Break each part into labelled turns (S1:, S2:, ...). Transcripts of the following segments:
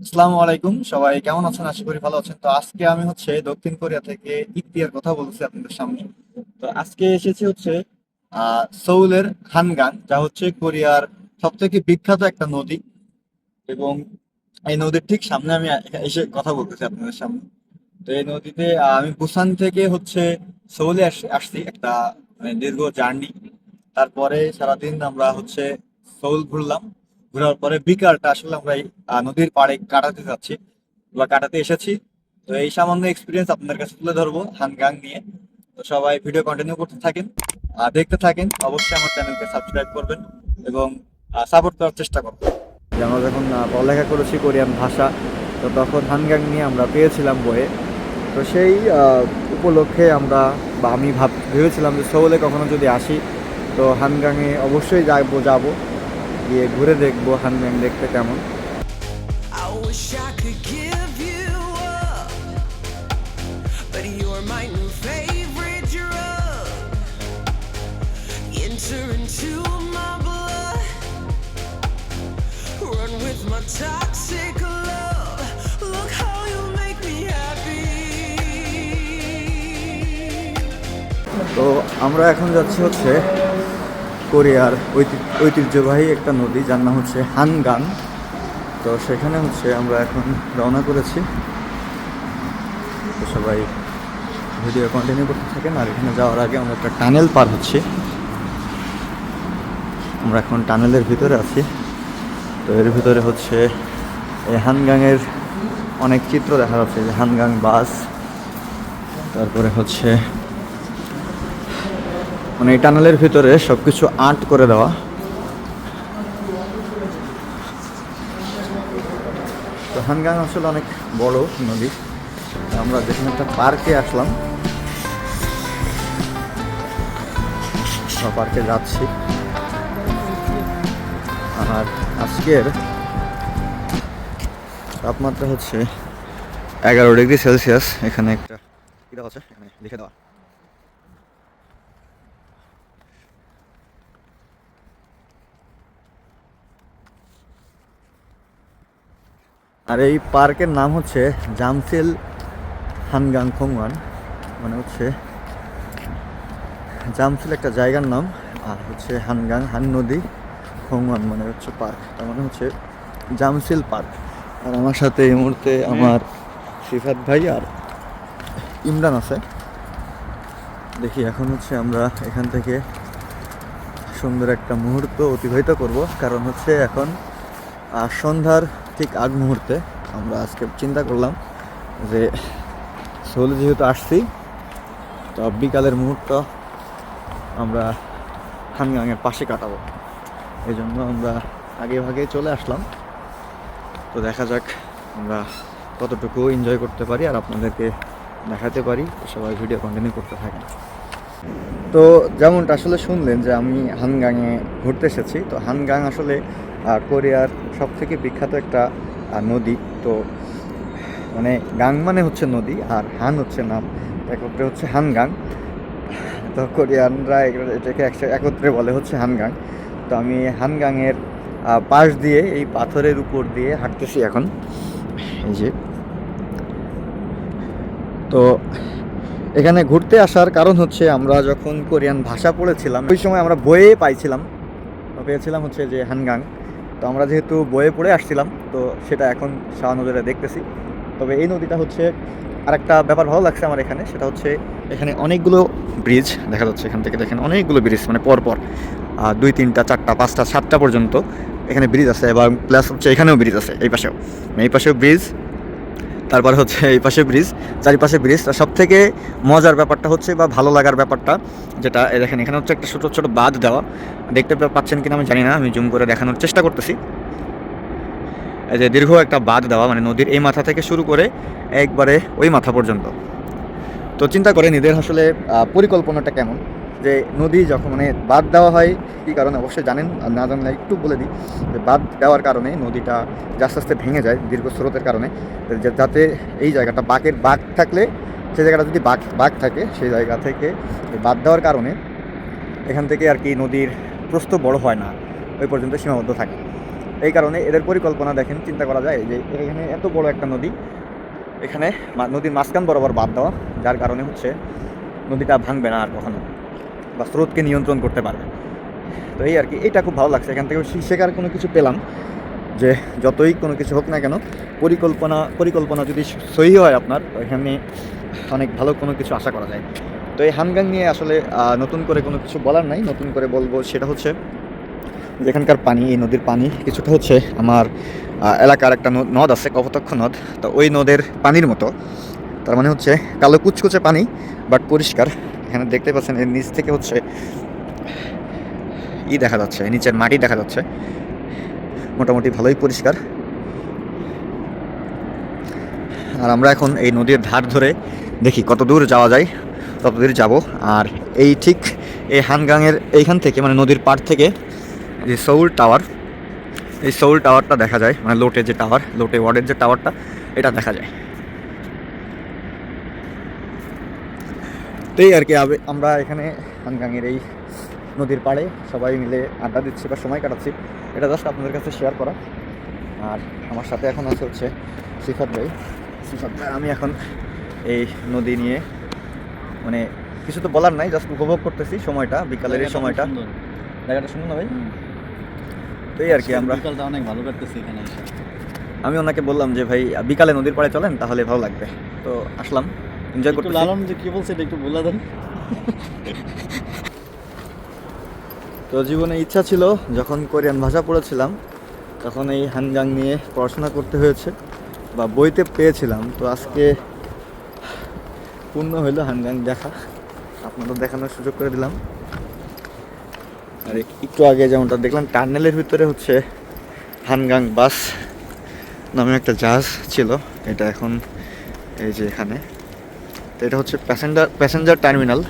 S1: আসসালামু আলাইকুম, সবাই কেমন আছেন? আশা করি ভালো আছেন। তো আজকে আমি দক্ষিণ কোরিয়া থেকে ইতিহার কথা বলছি আপনাদের সামনে। তো আজকে এসেছি সৌলের হানগাং, যা কোরিয়ার সব থেকে বিখ্যাত একটা নদী। এবং এই নদীর ঠিক সামনে আমি এসে কথা বলতেছি আপনাদের সামনে। তো এই নদীতে আমি বুসান থেকে সৌলে আসছি একটা দীর্ঘ জার্নি। তারপরে সারাদিন আমরা সৌল ঘুরলাম। ঘোরার পরে বিকালটা আসলে আমরা এই নদীর পাড়ে কাটাতে যাচ্ছি বা কাটাতে এসেছি। তো এই সামান্য এক্সপিরিয়েন্স আপনাদের কাছে তুলে ধরবো হানগাং নিয়ে। তো সবাই ভিডিও কন্টিনিউ করতে থাকেন আর দেখতে থাকেন। অবশ্যই আমার চ্যানেলকে সাবস্ক্রাইব করবেন এবং সাপোর্ট করার চেষ্টা করবেন। যে আমরা যখন পড়ালেখা করেছি কোরিয়ান ভাষা, তো তখন হানগাং নিয়ে আমরা পেয়েছিলাম বইয়ে। তো সেই উপলক্ষে আমরা বা আমি ভেবেছিলাম যে সৌলে কখনো যদি আসি তো হানগাংয়ে অবশ্যই যাবো, গিয়ে ঘুরে দেখবো হানগাং দেখতে কেমন।
S2: I wish I could give you up, but you're my new favorite drug. Enter into my blood, run with my toxic love. Look how you make me happy.
S1: তো আমরা এখন যাচ্ছি কোরিয়ার ঐতিহ্যবাহী একটা নদী, যার নাম হানগাং। তো সেখানে আমরা এখন রওনা করেছি। তো সবাই ভিডিও কন্টিনিউ করতে থাকেন। আর এখানে যাওয়ার আগে আমরা একটা টানেল পার হচ্ছি। আমরা এখন টানেলের ভিতরে আছি। তো এর ভিতরে এই হানগাংয়ের অনেক চিত্র দেখা যাচ্ছে, যে হানগাং বাস। তারপরে মানে এই টানেলের ভিতরে সবকিছু আর্ট করে দেওয়া। তো হানগাং আসলে অনেক বড় নদী। আমরা যেখানে একটা পার্কে আসলাম, পার্কে যাচ্ছি। আর আজকের তাপমাত্রা 11 ডিগ্রি সেলসিয়াস। এখানে একটা কি দেওয়া আছে, এখানে লিখে দেওয়া। আর এই পার্কের নাম জামসিল হানগাং খোংওয়ান। মানে জামসিল একটা জায়গার নাম, আর হানগাং, হান নদী, খোংওয়ান মানে পার্ক। তার মানে জামসিল পার্ক। আর আমার সাথে এই মুহূর্তে আমার সিফাত ভাই আর ইমরান আছে। দেখি এখন আমরা এখান থেকে সুন্দর একটা মুহূর্ত অতিবাহিত করব, কারণ এখন সন্ধ্যার ঠিক আগ মুহূর্তে। আমরা আজকে চিন্তা করলাম যে সৌলে যেহেতু আসছি, তো বিকালের মুহূর্ত আমরা হানগাংয়ের পাশে কাটাবো। এই জন্য আমরা আগে ভাগে চলে আসলাম। তো দেখা যাক আমরা কতটুকু এনজয় করতে পারি আর আপনাদেরকে দেখাতে পারি। সবাই ভিডিও কন্টিনিউ করতে থাকেন। তো যেমনটা আসলে শুনলেন যে আমি হানগাংয়ে ঘুরতে এসেছি। তো হানগাং আসলে কোরিয়ার সব থেকে বিখ্যাত একটা নদী। তো মানে গাং মানে নদী, আর হান নাম, একত্রে হানগাং। তো কোরিয়ানরা এটাকে একত্রে বলে হানগাং। তো আমি হানগাংয়ের পাশ দিয়ে, এই পাথরের উপর দিয়ে হাঁটতেছি এখন, এই যে। তো এখানে ঘুরতে আসার কারণ আমরা যখন কোরিয়ান ভাষা পড়েছিলাম ওই সময় আমরা বইয়ে পেয়েছিলাম যে হানগাং। তো আমরা যেহেতু বইয়ে পড়ে আসছিলাম, তো সেটা এখন নজরে দেখতেছি। তবে এই নদীটা আর একটা ব্যাপার ভালো লাগছে আমার এখানে, সেটা এখানে অনেকগুলো ব্রিজ দেখা যাচ্ছে। এখান থেকে দেখেন অনেকগুলো ব্রিজ, মানে পরপর 2, 3, 4, 5, 7টা পর্যন্ত এখানে ব্রিজ আছে। এবং প্লাস এখানেও ব্রিজ আছে, এই পাশেও ব্রিজ, তারপর এই পাশে ব্রিজ, চারিপাশে ব্রিজ। আর সব থেকে মজার ব্যাপারটা বা ভালো লাগার ব্যাপারটা যেটা, দেখেন এখানে একটা ছোটো ছোটো বাঁধ দেওয়া। দেখতে পাচ্ছেন কিনা আমি জানি না, আমি জুম করে দেখানোর চেষ্টা করতেছি। এই যে দীর্ঘ একটা বাঁধ দেওয়া, মানে নদীর এই মাথা থেকে শুরু করে একবারে ওই মাথা পর্যন্ত। তো চিন্তা করেন এদের আসলে পরিকল্পনাটা কেমন, যে নদী যখন মানে বাঁধ দেওয়া হয় কী কারণে অবশ্যই জানেন, আর না জানলে একটু বলে দিই। যে বাঁধ দেওয়ার কারণে নদীটা আস্তে আস্তে ভেঙে যায় দীর্ঘ স্রোতের কারণে, যাতে এই জায়গাটা বাঁক থাকলে, সেই জায়গাটা যদি বাঁক থাকে, সেই জায়গা থেকে বাঁধ দেওয়ার কারণে এখান থেকে আর কি নদীর প্রস্থ বড় হয় না, ওই পর্যন্ত সীমাবদ্ধ থাকে। এই কারণে এদের পরিকল্পনা দেখেন, চিন্তা করা যায় যে এখানে এত বড় একটা নদী, এখানে নদীর মাঝখান বরাবর বাঁধ দেওয়া, যার কারণে হচ্ছে নদীটা ভাঙবে না আর কখনো, বা স্রোতকে নিয়ন্ত্রণ করতে পারবে। তো এই আর কি, এটা খুব ভালো লাগছে। এখান থেকে শেখার কোনো কিছু পেলাম যে যতই কোনো কিছু হোক না কেন, পরিকল্পনা যদি সহি হয় আপনার, তো এখানে অনেক ভালো কোনো কিছু আশা করা যায়। তো এই হানগাং নিয়ে আসলে নতুন করে কোনো কিছু বলার নাই। নতুন করে বলবো সেটা হচ্ছে যেখানকার পানি, এই নদীর পানি কিছুটা হচ্ছে আমার এলাকার একটা নদ আছে, কপোতাক্ষ নদ। তো ওই নদের পানির মতো, তার মানে হচ্ছে কালো কুচকুচে পানি বাট পরিষ্কার। এখানে দেখতে পাচ্ছেন এর নিচ থেকে হচ্ছে দেখা যাচ্ছে, নিচের মাটি দেখা যাচ্ছে, মোটামুটি ভালোই পরিষ্কার। আর আমরা এখন এই নদীর ধার ধরে দেখি কত দূর যাওয়া যায়, তত দূর যাব। আর এই ঠিক এই হানগাংয়ের এইখান থেকে, মানে নদীর পাড় থেকে যে সৌল টাওয়ার, এই সৌল টাওয়ারটা দেখা যায়, মানে লোটে যে টাওয়ার, লোটে ওয়ার্ডের যে টাওয়ারটা, এটা দেখা যায়। তো এই আর কি, আমরা এখানে হানগাংয়ের এই নদীর পাড়ে সবাই মিলে আড্ডা দিচ্ছি বা সময় কাটাচ্ছি, এটা জাস্ট আপনাদের কাছে শেয়ার করা। আর আমার সাথে এখন আছে হচ্ছে সিফাত ভাই। আমি এখন এই নদী নিয়ে মানে কিছু তো বলার নাই, জাস্ট উপভোগ করতেছি সময়টা, বিকালের এই সময়টা। জায়গাটা শুনুন না ভাই। তো এই আর কি, আমরা
S3: বিকালটা অনেক ভালো কাটতেছি এখানে এসে।
S1: আমি ওনাকে বললাম যে ভাই বিকালে নদীর পাড়ে চলেন, তাহলে ভালো লাগবে। তো আসলাম, এনজয় করতে।
S3: লালন যে কি বলছে এটা একটু বলে দেন।
S1: তো জীবনে ইচ্ছা ছিল, যখন কোরিয়ান ভাষা পড়েছিলাম তখন এই হানগাং নিয়ে পড়াশোনা করতে হয়েছে বা বইতে পেয়েছিলাম। তো আজকে পূর্ণ হইলো হানগাং দেখা, আপনাদের দেখানোর সুযোগ করে দিলাম। আর একটু আগে যেমনটা দেখলাম, টার্নেলের ভিতরে হচ্ছে হানগাং বাস নামে একটা জাহাজ ছিল, এটা এখন এই যে এখানে। তো এটা হচ্ছে প্যাসেঞ্জার টার্মিনাল,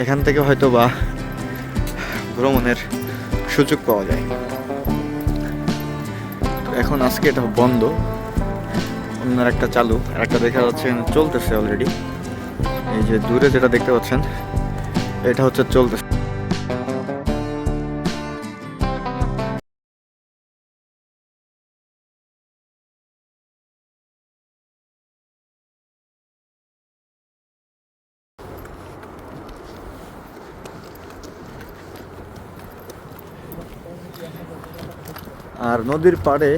S1: এখান থেকে হয়তো বা ভ্রমণের সুযোগ পাওয়া যায়। তো এখন আজকে এটা বন্ধ, অন্যের একটা চালু, আর একটা দেখা যাচ্ছে চলতেছে অলরেডি। এই যে দূরে যেটা দেখতে পাচ্ছেন, এটা হচ্ছে চলতেছে। আর নদীর পাড়ে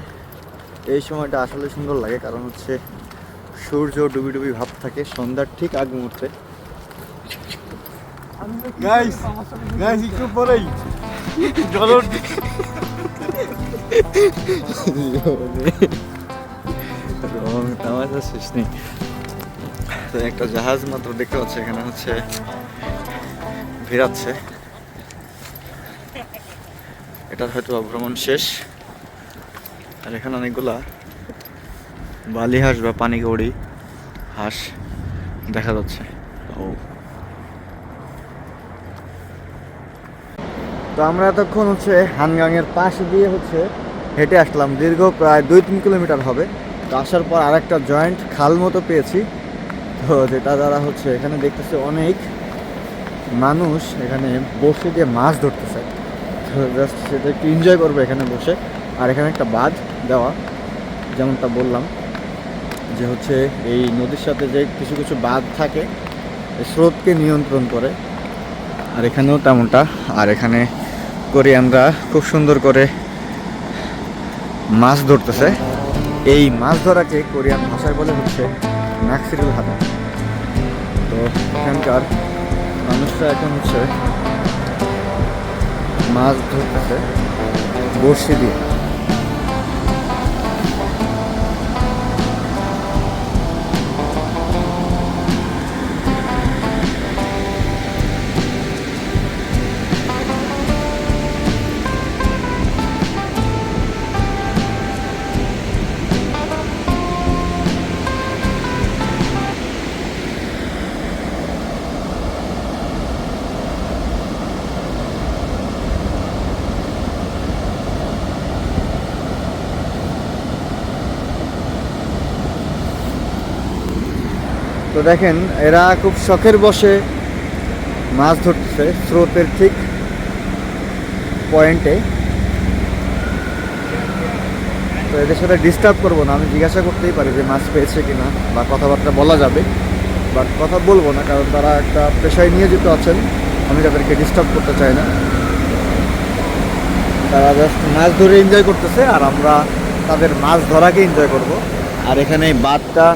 S1: এই সময়টা আসলে সুন্দর লাগে, কারণ হচ্ছে সূর্য ডুবি ডুবি ভাব থাকে সন্ধ্যার ঠিক আগ মুহূর্তে।
S3: গাইস একটু পরেই
S1: তামাশা শেষ নেই। তো একটা জাহাজ মাত্র দেখতে পাচ্ছে, এখানে হচ্ছে ভিড়াচ্ছে, এটার হয়তো ভ্রমণ শেষ। আর এখানে অনেকগুলা বালি হাঁস বা পানিকৌড়ি হাঁস দেখা যাচ্ছে। তো আমরা এতক্ষণ হচ্ছে হানগাংয়ের পাশ দিয়ে হচ্ছে হেঁটে আসলাম, দীর্ঘ প্রায় 2-3 কিলোমিটার হবে। তো আসার পর আরেকটা জয়েন্ট খাল মতো পেয়েছি, তো যেটা দ্বারা হচ্ছে এখানে দেখতেছে অনেক মানুষ এখানে বসে দিয়ে মাছ ধরতেছে। তো জাস্ট সেটা একটু এনজয় করবো এখানে বসে। আর এখানে একটা বাঁধ দেওয়া, যেমনটা বললাম যে হচ্ছে এই নদীর সাথে যে কিছু কিছু বাঁধ থাকে, স্রোতকে নিয়ন্ত্রণ করে। আর এখানেও তেমনটা। আর এখানে কোরিয়ানরা খুব সুন্দর করে মাছ ধরতেছে। এই মাছ ধরাকে কোরিয়ান ভাষায় বলে হচ্ছে নাকসিরুল হাদা। তো এখানকার মানুষরা এখন হচ্ছে মাছ ধরতেছে বড়শি দিয়ে। তো দেখেন এরা খুব শখের বসে মাছ ধরতেছে স্রোতের ঠিক পয়েন্টে। তো এদের সাথে ডিস্টার্ব করবো না, আমি জিজ্ঞাসা করতেই পারি যে মাছ পেয়েছে কিনা বা কথাবার্তা বলা যাবে, বাট কথা বলবো না কারণ তারা একটা পেশায় নিয়োজিত আছেন, আমি তাদেরকে ডিস্টার্ব করতে চাই না। তারা জাস্ট মাছ ধরে এনজয় করতেছে আর আমরা তাদের মাছ ধরাকে এনজয় করব। আর এখানে এই বাঁধটা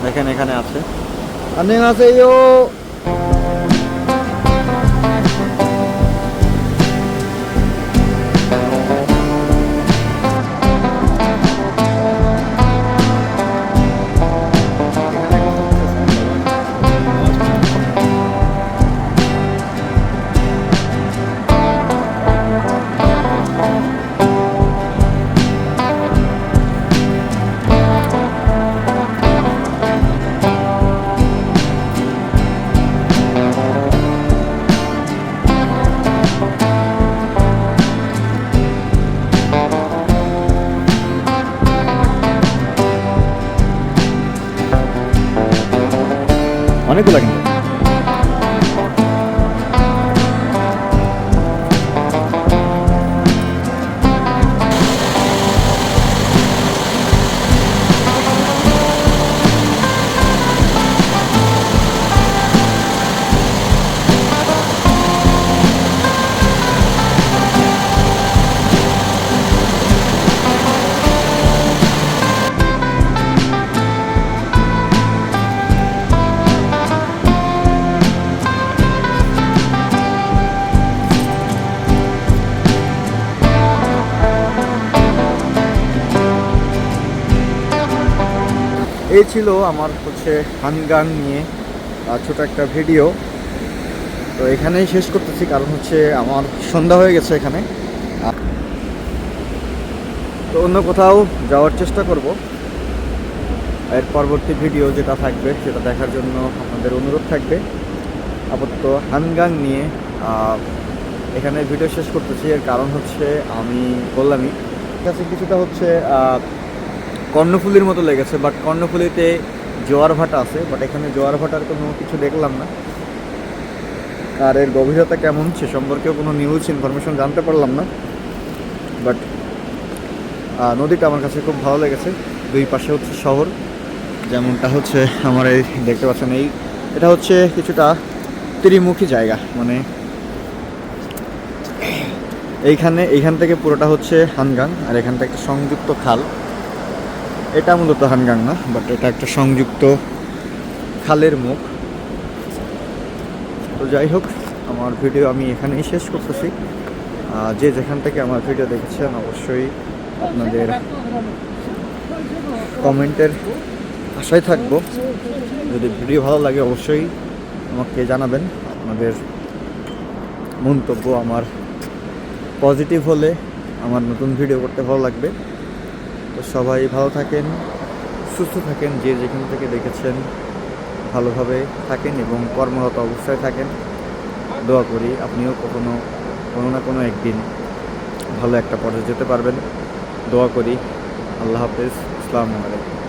S1: দেখেন এখানে আছে, আনে আছে ইয়ো। অনেকগুলো কিন্তু এই ছিল আমার হচ্ছে হানগাং নিয়ে ছোট একটা ভিডিও। তো এখানেই শেষ করতেছি কারণ হচ্ছে আমার সন্ধ্যা হয়ে গেছে এখানে। তো অন্য কোথাও যাওয়ার চেষ্টা করব। এর পরবর্তী ভিডিও যেটা থাকবে সেটা দেখার জন্য আপনাদের অনুরোধ থাকবে। আপাতত হানগাং নিয়ে এখানে ভিডিও শেষ করতেছি। এর কারণ হচ্ছে আমি বললামই কাছে কিছুটা হচ্ছে কর্ণফুলির মতো লেগেছে, বাট কর্ণফুলিতে জোয়ার ভাটা আছে, বাট এখানে জোয়ার ভাটার কোনো কিছু দেখলাম না। আর এর গভীরতা কেমন সে সম্পর্কেও কোনো নিউজ ইনফরমেশন জানতে পারলাম না। বাট নদীটা আমার কাছে খুব ভালো লেগেছে। দুই পাশে হচ্ছে শহর, যেমনটা হচ্ছে আমার এই দেখতে পাচ্ছেন, এটা হচ্ছে কিছুটা ত্রিমুখী জায়গা, মানে এইখান থেকে পুরোটা হচ্ছে হানগাং, আর এখান থেকে একটা সংযুক্ত খাল। এটা মূলত হানগাং না, বাট এটা একটা সংযুক্ত খালের মুখ। তো যাই হোক, আমার ভিডিও আমি এখানেই শেষ করতেছি। যে যেখান থেকে আমার ভিডিও দেখেছেন অবশ্যই আপনাদের কমেন্টের আশায় থাকবো। যদি ভিডিও ভালো লাগে অবশ্যই আমাকে জানাবেন। আপনাদের মন্তব্য আমার পজিটিভ হলে আমার নতুন ভিডিও করতে ভালো লাগবে। তো সবাই ভালো থাকেন, সুস্থ থাকেন, যে যেখান থেকে দেখেছেন ভালোভাবে থাকেন এবং কর্মরত অবস্থায় থাকেন। দোয়া করি আপনিও কোনো না কোনো একদিন ভালো একটা পর্যায়ে যেতে পারবেন। দোয়া করি। আল্লাহ হাফেজ। আসসালামু আলাইকুম।